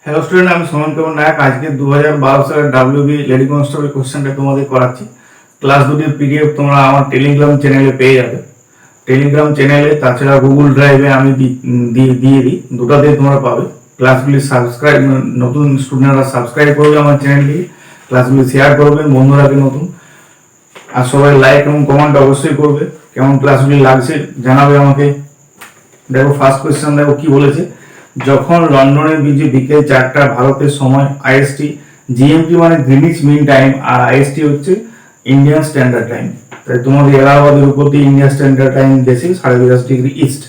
Hello student, আমি সোমন কুমার নায়ক। আজকে 2012 সালের ডাব্লিউবি লেডি কনস্টেবল কোশ্চেনটা তোমাদের করাচ্ছি। ক্লাস দুটির পিডিএফ তোমরা আমার টেলিগ্রাম চ্যানেলে পেয়ে যাবে। টেলিগ্রাম চ্যানেলে, তাছাড়া গুগল ড্রাইভে আমি দিয়ে দিই, দুটাতেই তোমরা পাবে। ক্লাসগুলি সাবস্ক্রাইব, নতুন স্টুডেন্টরা সাবস্ক্রাইব করবে আমার চ্যানেলটি, ক্লাসগুলি শেয়ার করবেন বন্ধুরাকে নতুন, আর সবাই লাইক এবং কমেন্ট অবশ্যই করবে। কেমন ক্লাসগুলি লাগছে জানাবে আমাকে। দেখো ফার্স্ট কোয়েশ্চেন, দেখো কি বলেছে। যখন লন্ডনের বিজে বিকেল 4টা ভারতের সময় আইএসটি, জিএমটি মানে গ্রিনিচ মিন টাইম, আর আইএসটি হচ্ছে ইন্ডিয়ান স্ট্যান্ডার্ড টাইম। তাই তোমাদের এলাহাবাদের উপর দিয়ে ইন্ডিয়ান স্ট্যান্ডার্ড টাইম গেছে 22.5 ইস্ট।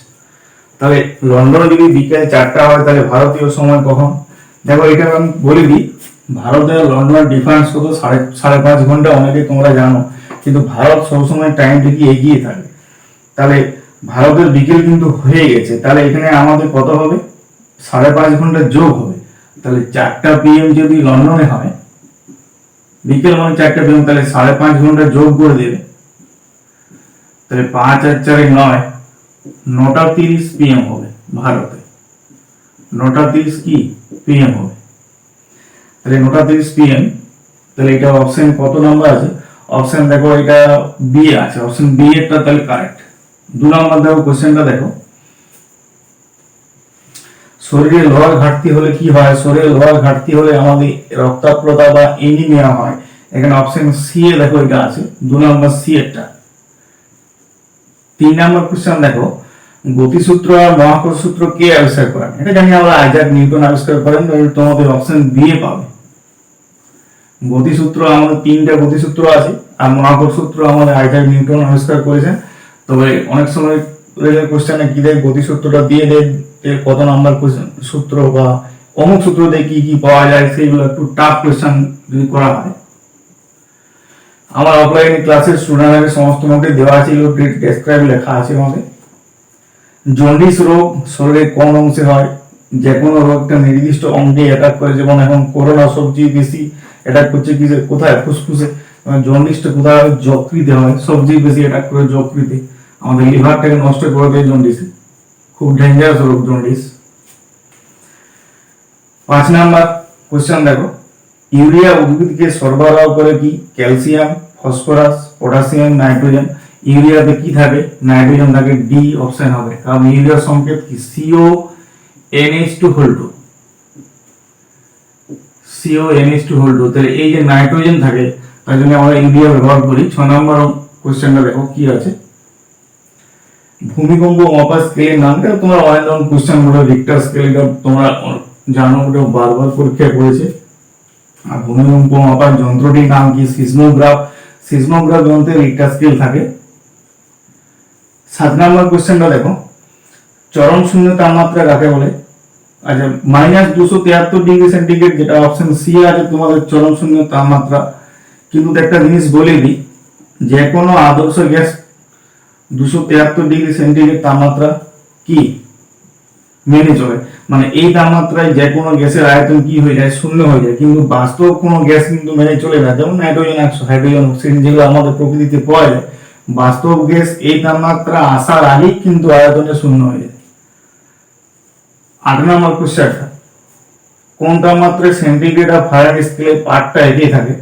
তাহলে লন্ডনে যদি বিকেল 4টা হয় তাহলে ভারতীয় সময় কখন? দেখো এটা আমি বলে দিই, ভারতের লন্ডনের ডিফারেন্স কত, 5.5 ঘন্টা। অনেকে তোমরা জানো, কিন্তু ভারত সবসময় টাইমটা কি এগিয়ে থাকে। তাহলে ভারতের বিকেল কিন্তু হয়ে গেছে, তাহলে এখানে আমাদের কত হবে? 5.5 ঘন্টা যোগ হবে। তাহলে 4টা PM যদি লন্ডনে হয়, বিকেল মানে 4টা PM, তাহলে 5.5 ঘন্টা যোগ করে দেবে। তাহলে 5 আর 4 9, 9:30 PM হবে ভারতে। 9:30 কি PM হবে। তাহলে 9:30 PM। তাহলে এটা অপশন কত নাম্বার আছে? অপশন দেখো, এটা বি আছে, অপশন বি এরটা তাহলে কারেক্ট। 2 নাম্বার দেখো, কোশ্চেনটা দেখো। শরীরে লোহার ঘাটতি হলে কি হয়? শরীরে লোহার ঘাটতি হলে আমাদের রক্তাল্পতা বা এনিমিয়া হয়। এখানে অপশন সি এ দেখো এটা আছে, 2 নাম্বার সি এরটা। 3 নাম্বার কোশ্চেন দেখো, গতিসূত্র আর মহাকর্ষ সূত্র কে আবিষ্কার করেন? এটা জানি আমরা, আইজাক নিউটন আবিষ্কার করেন। তোমাদের অপশন বি এ পাবে। গতিসূত্র আমাদের 3টা গতিসূত্র আছে, আর মহাকর্ষ সূত্র আমাদের আইজাক নিউটন আবিষ্কার করেছেন। তবে অনেক সময় কোশ্চেনে কি দেয়, গতিসূত্রটা দিয়ে দেয় কত নাম্বার সূত্র বা অমুক সূত্র দিয়ে কি কি পাওয়া যায়, সেইগুলো একটু টাফ কোশ্চেন যদি করা হয়। আমার অফলাইন ক্লাসের স্টুডেন্টদের সমস্ত নোটে দেওয়া ছিল, ডেসক্রাইব লেখা আছে আমাদের। জন্ডিস রোগ শরীরের কোন অংশে হয়? যে কোনো রোগটা নির্দিষ্ট অঙ্গে অ্যাটাক করে, যেমন এখন করোনা সবচেয়ে বেশি অ্যাটাক করছে কি, কোথায়? ফুসফুসে। জন্ডিসটা কোথায় হয়? যকৃতে হয়। সবচেয়ে বেশি অ্যাটাক করে যকৃতে, আমাদের লিভারটাকে নষ্ট করে দেয় জন্ডিসে। খুব ডেঞ্জারাস রোগ জন্ডিস। 5 নাম্বার কোশ্চেন দেখো, ইউরিয়া উদ্ভিদকে সরবরাহ করে কি? Calcium, phosphorus, potassium, nitrogen. ইউরিয়াতে কি থাকে? নাইট্রোজেন থাকে। ডি অপশন হবে, কারণ ইউরিয়ার সংকেত কি? CONH2 CONH2। তাহলে এই যে নাইট্রোজেন থাকে, তার জন্য আমরা ইউরিয়া ব্যবহার করি। 6 নম্বর কোশ্চেনটা দেখো কি আছে। ভূমিকম্প মাপার স্কেলের নামটা তোমরা অনেক কোশ্চেন গুলো, রিক্টার স্কেল, এটা তোমরা জানো, ওটা বারবার পরীক্ষা করেছে। আর ভূমিকম্প মাপার যন্ত্রটির নাম কি? সিসমোগ্রাফ। সিসমোগ্রাফ যন্ত্রে রিক্টার স্কেল থাকে। 7 নম্বর কোশ্চেনটা দেখো, চরম শূন্য তাপমাত্রা কাকে বলে? আচ্ছা, -273°C, যেটা অপশন সি আছে তোমাদের চরম শূন্য তাপমাত্রা। কিন্তু একটা জিনিস বলে দিই, যে কোনো আদর্শ গ্যাস 273°C তাপমাত্রা কি মেনে চলে, মানে এই তাপমাত্রায় যে কোনো গ্যাসের আয়তন কি হয়ে যায়? শূন্য হয়ে যায়। কিন্তু বাস্তব কোনো গ্যাস কিন্তু মেনে চলে না, যেমন নাইট্রোজেন, হাইড্রোজেন, অক্সিজেন, যেগুলো আমাদের প্রকৃতিতে পাওয়া যায়। বাস্তব গ্যাস এই তাপমাত্রা আসার আগেই কিন্তু আয়তনে শূন্য হয়ে যায়। 8 নম্বর কোশ্চেনটা, কোন তাপমাত্রায় সেন্টিগ্রেড আর ফারেনহাইট স্কেলে পার্টটা একই থাকে?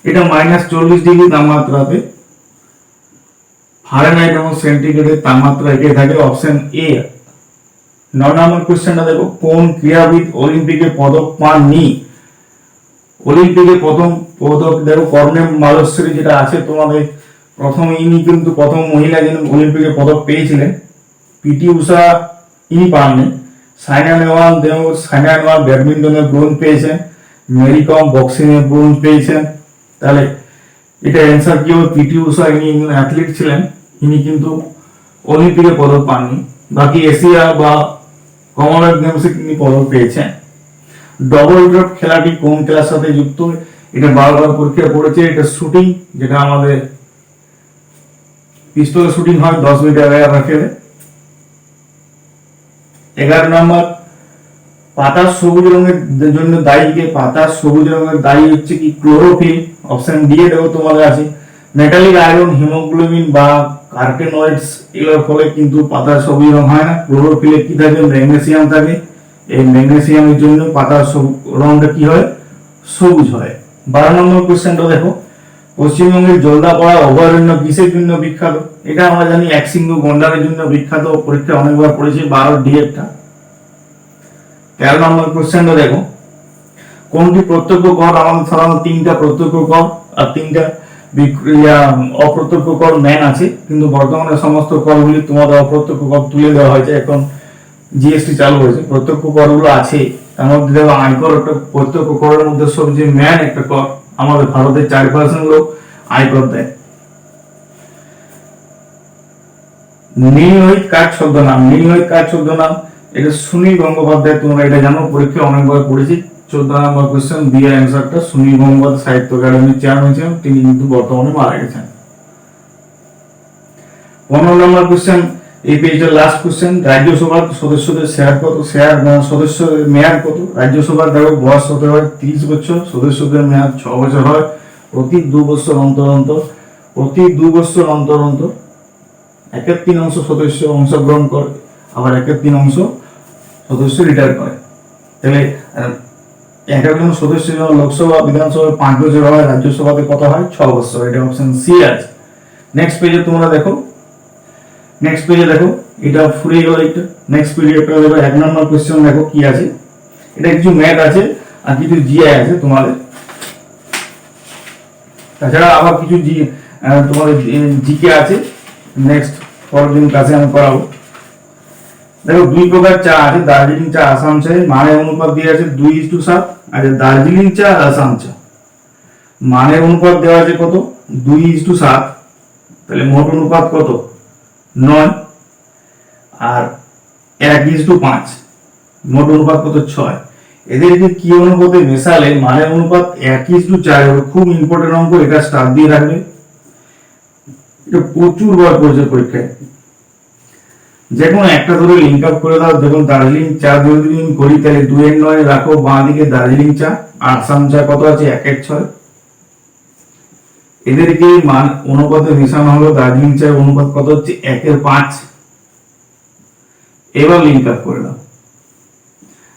এটা -40° তাপমাত্রাতে ফারেনহাইট এবং সেন্টিগ্রেডের তাপমাত্রা একই থাকে। Option A. 9 নম্বর কোশ্চেনটা দেখো, কোন ক্রীড়াবিদ অলিম্পিকে পদক পাননি? অলিম্পিকে প্রথম পদক দেখো, কর্নেল মালশ্বরী যেটা আছে তোমাদের, প্রথম ইনি কিন্তু প্রথম মহিলা যিনি অলিম্পিকে পদক পেয়েছিলেন। পিটি উষা ইনি পাননি। সাইনা নেওয়াল ব্যাডমিন্টনে ব্রোঞ্জ পেয়েছেন। মেরি কম বক্সিং এ ব্রোঞ্জ পেয়েছেন। তাহলে এটা অ্যান্সার কি হবে? পিটি উষা, ইনি অ্যাথলিট ছিলেন, ইনি কিন্তু অলিম্পিকে পদক পাননি। বাকি এশিয়া বা কমনওয়েলথ গেমসে তিনি পদক পেয়েছেন। ডবল ড্রপ খেলাটি কোন খেলার সাথে যুক্ত? এটা বারবার পরীক্ষা পড়েছে। এটা শুটিং, যেটা আমাদের পিস্তলের শুটিং হয় 10 মিটার এয়ার রাখেলে। 11 নম্বর, পাতার সবুজ রঙের জন্য দায়ী কে? পাতার সবুজ রঙের দায়ী হচ্ছে কি? ক্লোরোফিল। অপশন ডি এ দেখো তোমাদের আছে। মেটালিক আয়রন, হিমোগ্লোবিন বা কার্টেনয়েডস, এগুলোর ফলে কিন্তু পাতার সবুজ রং হয় না। ক্লোরোফিলে কি থাকে? ম্যাগনেসিয়াম থাকে। এই ম্যাগনেসিয়ামের জন্য পাতার রংটা কি হয়, সবুজ হয়। 12 নম্বর কোশ্চেনটা দেখো, পশ্চিমবঙ্গের জলদাপাড়া অভয়ারণ্য কিসের জন্য বিখ্যাত? এটা আমরা জানি একশৃঙ্গ গন্ডারের জন্য বিখ্যাত, পরীক্ষা অনেকবার পড়েছি, 12 ডিএটা। 13 নম্বর কোশ্চেনটা দেখো, কোনটি প্রত্যক্ষ কর? আমাদের সাধারণত 3টা প্রত্যক্ষ কর আর 3টা অপ্রত্যক্ষ কর ম্যান আছে, কিন্তু বর্তমানে সমস্ত করগুলি তোমাদের অপ্রত্যক্ষ কর তুলে দেওয়া হয়েছে, এখন জিএসটি চালু হয়েছে, প্রত্যক্ষ করগুলো আছে। তার মধ্যে দেখো আয়কর একটা প্রত্যক্ষ করের মধ্যে সবচেয়ে ম্যান একটা কর, আমাদের ভারতের 4% লোক আয়কর দেয়। নীললোহিত কার ছদ্মনাম? নীললোহিত কার ছদ্মনাম? এটা সুনীল গঙ্গোপাধ্যায়, তোমরা এটা জানো, পরীক্ষা অনেকবার পড়েছি। 14 নম্বর কোশ্চেন, বি এর অ্যান্সারটা সুনীল গঙ্গোপাধ্যায় সাহিত্য একাডেমির চেয়ারম্যান ছিলেন, তিনি কিন্তু বর্তমানে মারা গেছেন। 15 নম্বর কোশ্চেন, এই পেজের লাস্ট কোশ্চেন, রাজ্যসভার সদস্যদের সদস্যদের মেয়াদ কত? রাজ্যসভার দেখো বয়স হতে হয় 30 বছর, সদস্যদের মেয়াদ 6 বছর হয়, প্রতি 2 বছর অন্তর অন্তর, প্রতি 2 বছর অন্তর অন্তর 1/3 সদস্য অংশগ্রহণ করে, আবার 1/3 সদস্য রিটায়ার করে। তাহলে 1 সদস্য লোকসভা বিধানসভায় 5 বছর হয়, রাজ্যসভাতে কত হয়? 6 বছর। এটা অপশন সি আছে। নেক্সট পেজে তোমরা দেখো, নেক্সট পেজে দেখো, এটা ফুরিয়ে গেল এটা। নেক্সট পেজটা দেখো, 1 নম্বর কোশ্চেন দেখো কি আছে, এটা কিছু ম্যাথ আছে আর কিছু জিআই আছে তোমাদের, তাছাড়া আবার কিছু তোমাদের জিকে আছে, নেক্সট পরের দিন ক্লাসে আমি করাবো। দেখো 2 প্রকার চা আছে, দার্জিলিং চা, আসাম চা, মানের অনুপাত দিয়ে আছে 2:7। আর দার্জিলিং চা আর আসাম চা মানের অনুপাত দেওয়া আছে কত? 2:7। তাহলে মোট অনুপাত কত? 9। আর 1:5, মোট অনুপাত কত? 6। এদেরকে কি অনুপাতে মেশালে মানের অনুপাত 1:4 হবে? খুব ইম্পর্টেন্ট অঙ্ক, এটা স্টার দিয়ে রাখবে, এটা প্রচুর বার পড়েছে পরীক্ষায়। যে কোনো একটা ধরে লিঙ্ক আপ করে দাও। দেখুন দার্জিলিং চা যদি আমি করি, তাহলে 2-9 রাখো বাঁ দিকে দার্জিলিং চা, আর আসাম চা কত আছে? 1:6। এদেরকে মান অনুপাতে মেশানো হলো, দার্জিলিং চা অনুপাত কত হচ্ছে? 1/5। এবার লিঙ্ক আপ করে দাও।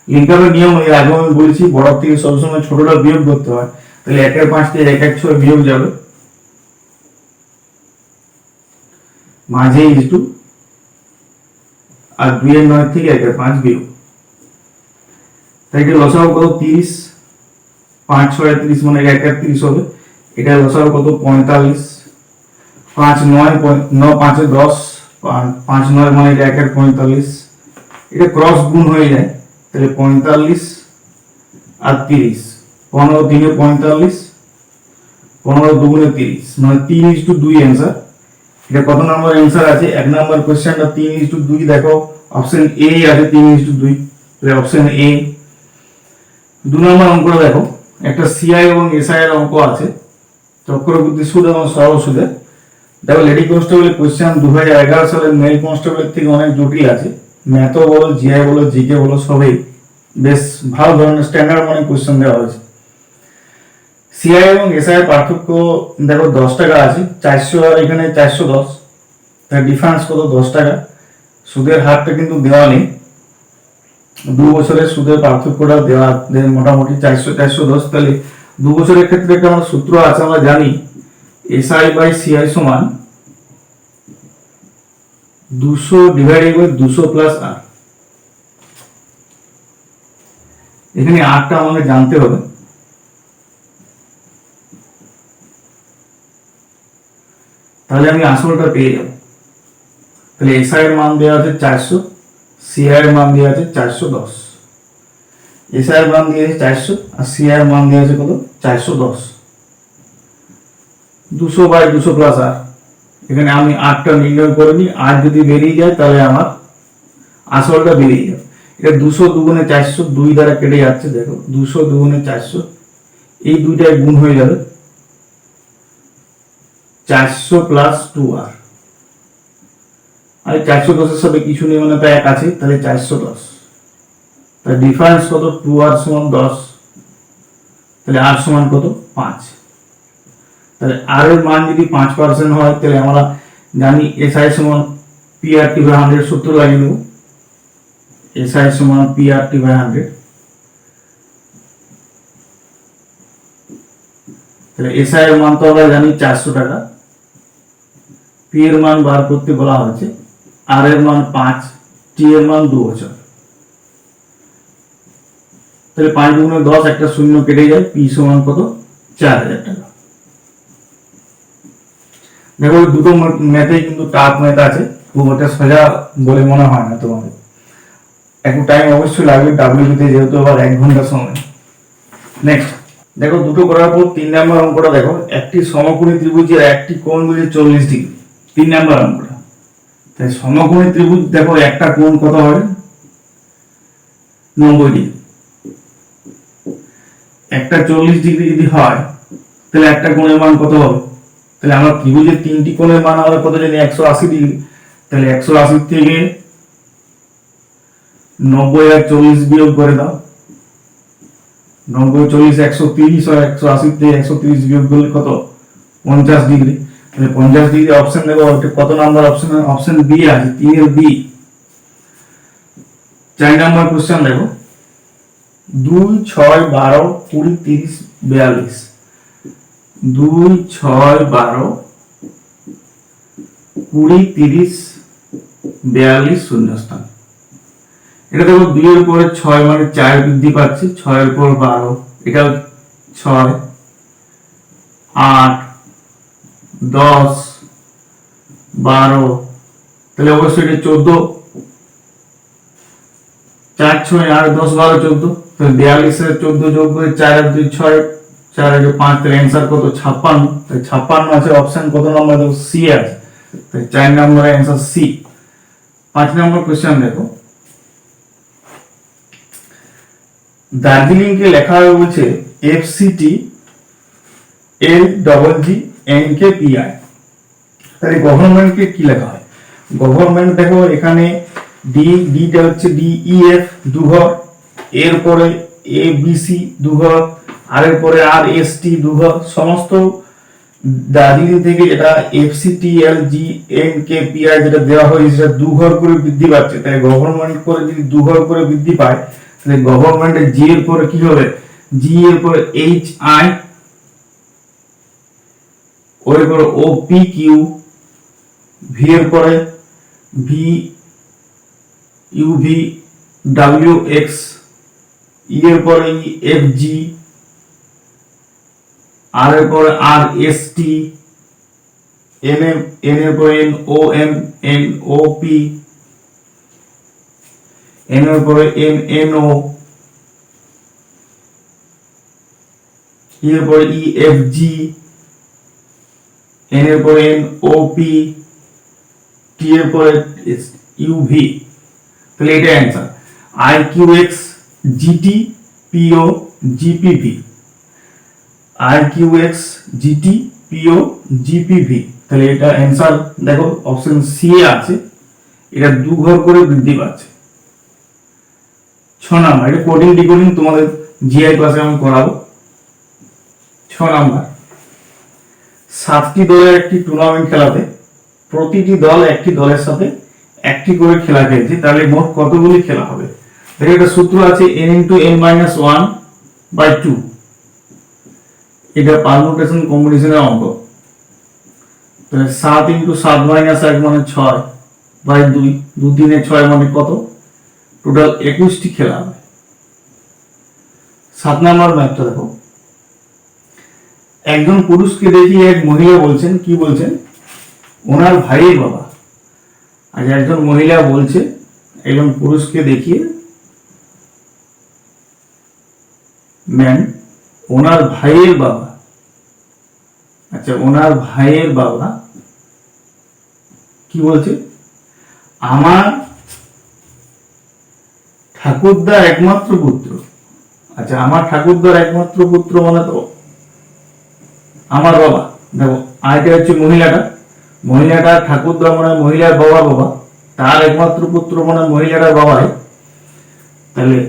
লিঙ্ক আপের নিয়ম এর আগে আমি বলেছি, বড় থেকে সবসময় ছোটটা বিয়োগ করতে হয়, তাহলে 1/5 থেকে 1/6 বিয়োগ যাবে, মাঝে ইস্টু, আর 2-9 থেকে 1/5 বিয়োগ। তাই এটা লসাগু কত? 30। 5-6 30 মানে 1/30 হবে। এটা লসাগু কত? 45। 5-9 9-5 10, 5-9 মানে এটা 1/45। এটা ক্রস গুণ হয়ে যায়, তাহলে 45 আর 30, 15-3 45, 15-2 30, মানে 3:2 অ্যান্সার। এটা কত নম্বর অ্যান্সার আছে? 1 নম্বর কোশ্চেনটা 3:2 দেখো, অপশন এ আছে 3:2, তাহলে অপশন এ। 2 নম্বর অঙ্কটা দেখো, একটা সিআই এবং এসআই এর অঙ্ক আছে, চক্রবৃদ্ধি সুদ এবং সরল সুদে। দেখো লেডি কনস্টেবলের কোশ্চেন 2011 সালের মেল কনস্টেবলের থেকে অনেক জটিল আছে, ম্যাথও বলো, জিআই বলো, জিকে বলো, সবই বেশ ভালো ধরনের স্ট্যান্ডার্ড মানে কোশ্চেন দেওয়া হয়েছে। সিআই এবং এসআই এর পার্থক্য দেখো 10 টাকা আছে, 400 আর এখানে 410, তার ডিফারেন্স কত? 10 টাকা। সুদের হারটা কিন্তু দেওয়া নেই, 2 বছরের সুদের পার্থক্যটা দেওয়া মোটামুটি 400-410। তাহলে 2 বছরের ক্ষেত্রে একটা আমার সূত্র আছে, আমরা জানি এসআই বাই সিআই সমান 200 ডিভাইডেড বাই 200 প্লাস আর। এখানে আরটা আমাকে জানতে হবে, তাহলে আমি আসলটা পেয়ে যাব। তাহলে এসআই এর মান দেওয়া আছে 400, সিআই এর মান দেওয়া আছে 410। এসআই এর মান দেওয়া আছে 400 আর সিআই এর মান দেওয়া আছে কত? 410। 200 বাই 200 প্লাস আর। এখানে আমি আরটা নির্ণয় করে নিই, আর যদি বেরিয়ে যায় তাহলে আমার আসলটা বেরিয়ে যাবে। এটা 200 2 400, 2 দ্বারা কেটে যাচ্ছে, দেখো 200 2 400, এই দুইটায় গুণ হয়ে যাবে 400 প্লাস 2r, আর 410 এর সাথে কিছু নেই মানে তা এক আছে, তাহলে 410। তার ডিফারেন্স কত? 2r সমান 10, তাহলে r সমান কত? 5। তাহলে r এর মান যদি 5% হয়, তাহলে আমরা জানি SI সমান PR/100 সূত্র লাগিয়ে নেব। SI সমান PRT/100। তাহলে SI এর মান তো আমরা জানি 400 টাকা, P এর মান বার করতে বলা হয়েছে, R এর মান 5, T এর মান 2 বছর। তাহলে 5 গুণে 10, একটা শূন্য কেটে যায়, P সমান কত? 4000 টাকা। দেখো দুটো ম্যাথেই কিন্তু টাফ ম্যাথ আছে, খুব একটা সোজা বলে মনে হয় না তোমাদের। একটু টাইম অবশ্যই লাগবে ডাব্লিউবি তে, যেহেতু আবার 1 ঘন্টা সময়। নেক্সট দেখো, দুটো করার পর 3 নাম্বার অঙ্কটা দেখো, একটি সমকোণী ত্রিভুজের একটি কোণ বলে 40 ডিগ্রি। 3 নাম্বার অঙ্কটা, তাই সমকোণী ত্রিভুজ দেখো একটা কোণ কত হয়? 90 ডিগ্রি। একটা 40 ডিগ্রি যদি হয়, তাহলে একটা কোণের মান কত হবে? তাহলে আমরা ত্রিভুজের 3টি কোণের মান আমরা কত জানি? 180 ডিগ্রি। তাহলে 180 থেকে 90 আর 40 বিয়োগ করে দাও। 90 40 130 আর 180 থেকে 130 বিয়োগ করলে কত? 50 ডিগ্রি। তাহলে 50 ডিগ্রি অপশন দেখো কত নাম্বার অপশন? অপশন বি আছে, 3 এর বি। 4 নাম্বার কোশ্চেন দেখো, 2 6 12 20 30 42। 2 6 12 20 30 42 শূন্যস্থান। এটা দেখো 2 এর পরে 6 মানে 4 বৃদ্ধি পাচ্ছে, 6 এর পর 12, এটা 6 8 10 12, তাহলে অবশ্যই এটা 14। 4 6 8 10 12 14, তাহলে 42 এর 14 যোগ করে 4 আর 2 6, 4 আর 5, তাহলে অ্যানসার কত? 56। তাই 56 আছে অপশন কত নাম্বার? দেখো সি আছে, তাই 4 নম্বরের অ্যানসার সি। 5 নম্বর কোশ্চেন দেখো, দার্জিলিং কে লেখা হবে বলছে FCT LGG NKPI। তাহলে গভর্নমেন্ট কে কি লেখা হয়? গভর্নমেন্ট দেখো এখানে ডিটা হচ্ছে DEF দুঘর, এর পরে ABC দুঘর, আর এর পরে RST দুঘর। সমস্ত দার্জিলিং থেকে যেটা FCT LGG NKPI যেটা দেওয়া হয়েছে সেটা দুঘর করে বৃদ্ধি পাচ্ছে। তাই গভর্নমেন্ট করে যদি দুঘর করে বৃদ্ধি পায়, তাহলে গভর্নমেন্টের জি এর পরে কি হবে? জি এর পরে HI, ওর পরে OPQ, ভি এর পরে VUV WX, ই এর পরে FG, আর এর পরে RST, এন এর পরে NOM NOP, এন এর পরে NO, ই এর পরে EFG, এন এর পরে NOP, টি এর পরে UV। তাহলে এটা answer. IQX GT PO GPV, IQX GT PO GPV। তাহলে এটা অ্যান্সার দেখো অপশন সি আছে, এটা দুঘর করে বৃদ্ধি পাচ্ছে। 6 নাম্বার, এটা কোডিং ডিকোডিং তোমাদের জিআই ক্লাসে আমি করাবো। 6 নাম্বার, 7টি দলের একটি টুর্নামেন্ট খেলাতে প্রতিটি দল একটি দলের সাথে একটি করে খেলা খেলছে, তাহলে মোট কতগুলি খেলা হবে? দেখো একটা সূত্র আছে n * n-1/2। এটা পারমুটেশন কম্বিনেশনের অঙ্ক। তাহলে 7 * 7 - 1 মানে 6/2, 2 3 6 মানে কত? টোটাল 21টি খেলা হবে। 7 নাম্বার ম্যাথটা দেখো, একজন পুরুষকে দেখিয়ে এক মহিলা বলছেন, কি বলছেন? ওনার ভাইয়ের বাবা। আচ্ছা, একজন মহিলা বলছে একজন পুরুষকে দেখিয়ে, ম্যাম ওনার ভাইয়ের বাবা, আচ্ছা ওনার ভাইয়ের বাবা কি বলছে? আমার ঠাকুরদার একমাত্র পুত্র। আচ্ছা, আমার ঠাকুরদার একমাত্র পুত্র মানে তো আমার বাবা। দেখো আরেকটা হচ্ছে মহিলাটা ঠাকুরদা মানে মহিলার বাবা, তার একমাত্র পুত্র মানে মহিলাটার বাবাই। তাহলে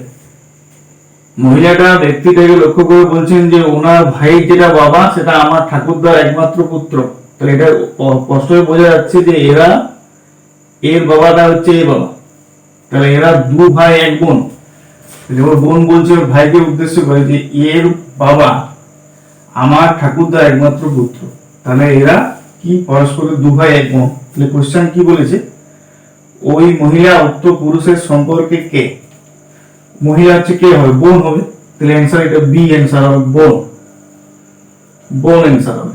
মহিলাটা ব্যক্তিটাকে লক্ষ্য করে বলছেন যে ওনার ভাই যেটা বাবা সেটা আমার ঠাকুরদার একমাত্র পুত্র। তাহলে এটা স্পষ্টই বোঝা যাচ্ছে যে এর বাবাটা হচ্ছে এই বাবা। তাহলে এরা দু ভাই এক বোন। ওর বোন বলছে ওর ভাইকে উদ্দেশ্য করে যে এর বাবা আমার ঠাকুরদা একমাত্র পুত্র। তাহলে এরা কি পরস্পরের দু ভাই এক বোন। তাহলে কোশ্চেন কি বলেছে, ওই মহিলা উক্ত পুরুষের সম্পর্কে কে? মহিলা হচ্ছে কে হবে? বোন হবে। তাহলে অ্যান্সার এটা বি অ্যান্সার হবে, বোন। বোন অ্যান্সার হবে।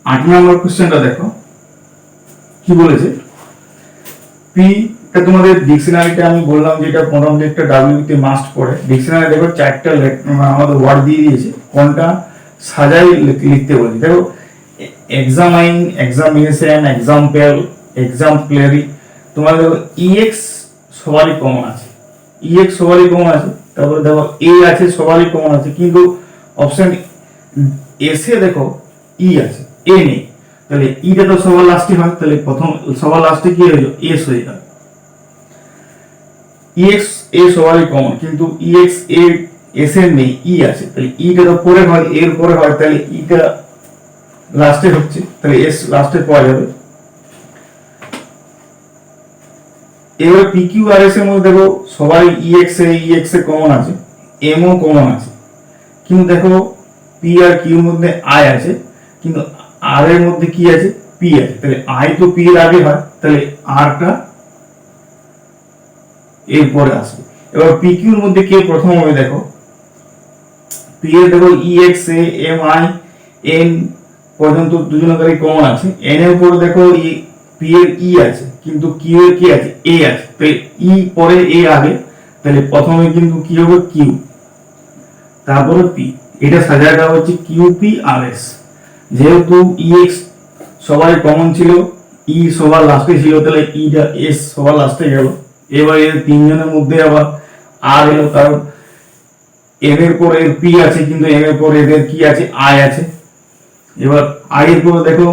8 নম্বর কোশ্চেনটা দেখো কি বলেছে। পি এটা তোমাদের ডিকশনারিতে আমি বললাম যে এটা মোটামুটি একটা ডাব্লিউতে মাস্ট পড়ে। ডিকশনারি দেখো 4টা আমাদের ওয়ার্ড দিয়ে দিয়েছে, কোনটা সাজাই লিখতে বলেছে। দেখো এক্সামাইন, এক্সামিনেশন, এক্সাম্পল, এক্সাম্পলারি। তোমাদের দেখো ইএক্স সবারই কমন আছে, ইএক্স সবারই কমন আছে। তারপরে দেখো এ আছে, সবারই কমন আছে, কিন্তু অপশন এসে দেখো ই আছে, এ নেই। তাহলে ইটা তো সবার লাস্টে হয়, তাহলে প্রথম সবার লাস্টে কি হয়ে যাবে? এস হয়ে যাবে। ইএক্স এ সবারই কমন, কিন্তু ইএক্স এ এস এর নেই, ই আছে। তাহলে ইটা তো পরে হয়, এর পরে হয়, তাহলে ইটা লাস্টে হচ্ছে, তাহলে এস লাস্টে পাওয়া যাবে। এবার পি কিউ আর এস এর মধ্যে দেখো সবাই ইএক্স এ কমন আছে, এম ও কমন আছে, কিন্তু দেখো পি আর কিউর মধ্যে আই আছে, কিন্তু আর এর মধ্যে কি আছে? পি আছে। তাহলে আই তো পি এর আগে হয়, তাহলে আরটা এর পরে আসবে। এবার পি কিউর মধ্যে কে প্রথম হবে? দেখো পি এর দেখো E X A M I N পর্যন্ত দুজনেরই কমন আছে। এন এর উপরে দেখো পি এর ই আছে, কিন্তু কিউ এর কি আছে? এ আছে। তাহলে ই পরে এ আগে, তাহলে প্রথমে কিন্তু কি হবে? কিউ, তারপরে পি। এটা সাজাটা হচ্ছে কিউ পি আর এস। যেহেতু ইএক্স সবাই কমন ছিল, ই সবার লাস্টে ছিল, তাহলে ইটা এস সবার লাস্টে গেল। এবার এর তিনজনের মধ্যে আবার আর এলো, কারণ এম এর পর এর পি আছে, কিন্তু এম এর পর এদের কি আছে? আই আছে। এবার আই এর পরে দেখো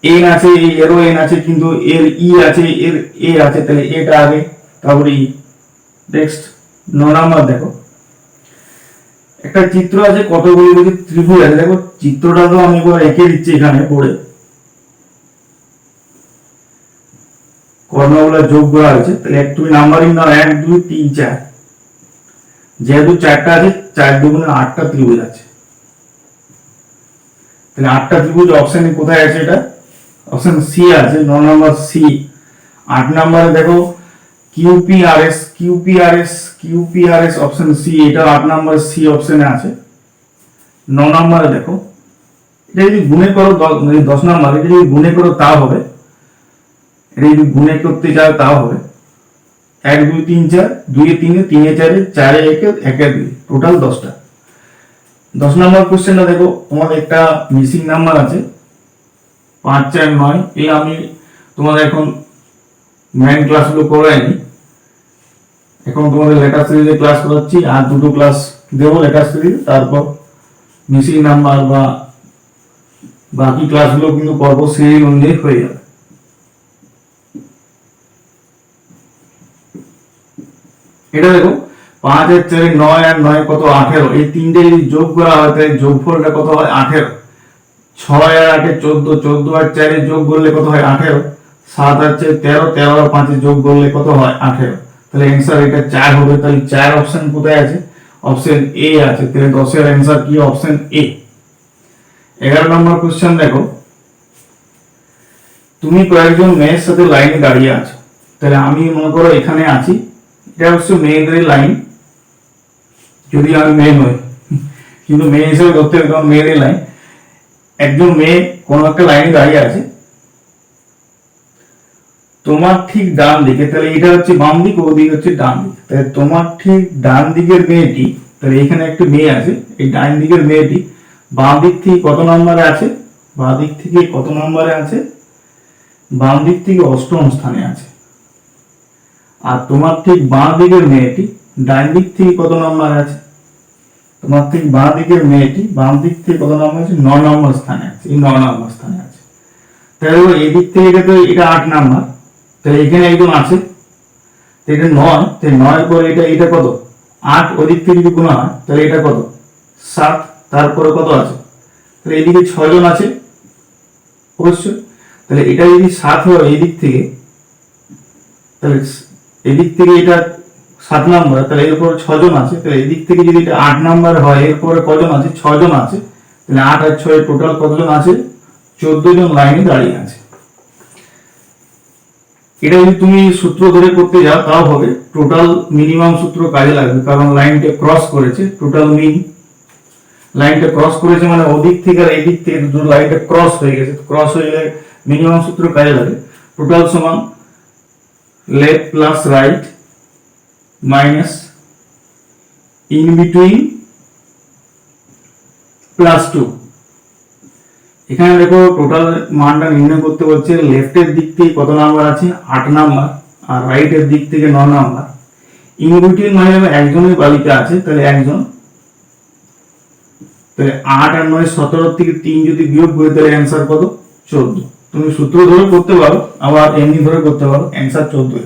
এন আছে, এরও এন আছে, কিন্তু এর ই আছে, এর এ আছে, তাহলে এটা আগে, তারপরে ই। নেক্সট 9 নাম্বার দেখো একটা চিত্র আছে, কতগুলি বলছি ত্রিভুজ আছে। দেখো চিত্রটা তো আমি একবার এঁকে দিচ্ছি এখানে পড়ে, কর্ণগুলো যোগ করা হয়েছে। তাহলে একটু নাম্বারিং দাও, 1 2 3 4। যেহেতু 4টা আছে, 4 দুগুণে 8টা ত্রিভুজ আছে। তাহলে 8টা ত্রিভুজ অপশনে কোথায় আছে? এটা অপশন সি আছে, 9 নম্বর সি। 8 নম্বরে দেখো কিউপিআরএস, কিউপিআরএস, কিউপিআরএস অপশন সি, এটা 8 নম্বর সি অপশনে আছে। 9 নম্বরে দেখো এটা যদি গুণে করো 10 নম্বর, এটা যদি গুণে করো তাও হবে, এটা যদি গুণে করতে চাও তাও হবে। 1 2 3 4, 2 এ 3 এ 3 এ 4 এ 4 এ 1 এ 1 এ 2, টোটাল 10টা। 10 নম্বর কোশ্চেনটা দেখো, তোমাদের একটা মিসিং নাম্বার আছে 5 4 9। এই আমি তোমাদের এখন মেইন ক্লাসগুলো করাইনি, এখন তোমাদের লেটার সিরিজে ক্লাস করাচ্ছি, আর দুটো ক্লাস দেবো লেটার সিরিজ, তারপর মিসিং নাম্বার বা বাকি ক্লাসগুলো কিন্তু পর্ব সিরিয়াল অনুযায়ী হয়ে যাবে। এটা দেখো 5 এর 4 9 আর 9 কত? 18। এই তিনটে যদি যোগ করা হয় তাহলে যোগফলটা কত হয়? 18। 6 আর 8 14, 14 আর 4 এর যোগ করলে কত হয়? 18। 7 আর 4 13, 13 আর 5 এর যোগ করলে কত হয়? 18। তাহলে অ্যানসার এটা 4 হবে। তাহলে 4 অপশন কোথায় আছে? অপশন এ আছে। তাহলে 10 এর অ্যানসার কি? Option A. 11 নম্বর কোশ্চেন দেখো, তুমি কয়েকজন মেয়ের সাথে লাইনে দাঁড়িয়ে আছো। তাহলে আমি মনে করো এখানে আছি, এটা হচ্ছে মেয়েদের লাইন, যদি আমি মেয়ে নই, কিন্তু মেয়ে হিসেবে ধরতে হবে কারণ মেয়েদের লাইন। একজন মেয়ে কোন একটা লাইনে দাঁড়িয়ে আছে, তোমার ঠিক ডান দিকে, তাহলে এটা হচ্ছে বাম দিক, ওদিকে হচ্ছে ডান দিক। তাহলে তোমার ঠিক ডান দিকের মেয়েটি, তাহলে এখানে একটা মেয়ে আছে, এই ডান দিকের মেয়েটি বাম দিক থেকে কত নম্বরে আছে? বাম দিক থেকে কত নম্বরে আছে? বাম দিক থেকে 8ম স্থানে আছে। আর তোমার ঠিক বাম দিকের মেয়েটি ডান দিক থেকে কত নম্বরে আছে? তোমার ঠিক বাম দিকের মেয়েটি বাম দিক থেকে কত নম্বর আছে? 9 নম্বর স্থানে আছে। এই 9 নম্বর স্থানে আছে। তাহলে এই দিক থেকে এটা তো এটা 8 নাম্বার, তাহলে এখানে একজন আছে, এটা 9, তাহলে 9 পরে এটা কত? 8, ওদিক থেকে যদি গুণ হয় তাহলে এটা কত? 7, তারপরে কত আছে? তাহলে এদিকে 6 জন আছে অবশ্যই। তাহলে এটা যদি 7 হয় এই দিক থেকে, তাহলে এদিক থেকে এটা 7 নাম্বার, তাহলে এরপর 6 জন আছে, তাহলে এদিক থেকে যদি এটা 8 নাম্বার হয় এরপরে কজন আছে? 6 জন আছে। তাহলে 8 আর 6 টোটাল কতজন আছে? 14 জন লাইনে দাঁড়িয়ে আছে। এটা যদি তুমি সূত্র ধরে করতে যাও তাও হবে, টোটাল মিনিমাম সূত্র কাজে লাগবে, কারণ লাইনটা ক্রস করেছে। টোটাল মিন লাইনটা ক্রস করেছে মানে ওদিক থেকে আর এদিক থেকে দুটো লাইনটা ক্রস হয়ে গেছে, ক্রস হয়ে গেলে মিনিমাম সূত্র কাজে লাগে। টোটাল সমান left plus right minus in between plus 2। এখানে দেখো টোটাল মানটা নির্ণয় করতে বলছে, লেফটের দিক থেকে কত নাম্বার আছে? 8 নাম্বার, আর রাইটের দিক থেকে 9 নাম্বার। ইন বিটুইন মানে একজনের বালিকা আছে, তাহলে একজন। তাহলে 8 আর 9 17 থেকে 3 যদি বিয়োগ করে তাহলে অ্যান্সার কত? 14। তুমি সূত্র ধরে করতে পারো, আবার এমনি ধরে করতে পারো, অ্যান্সার 14।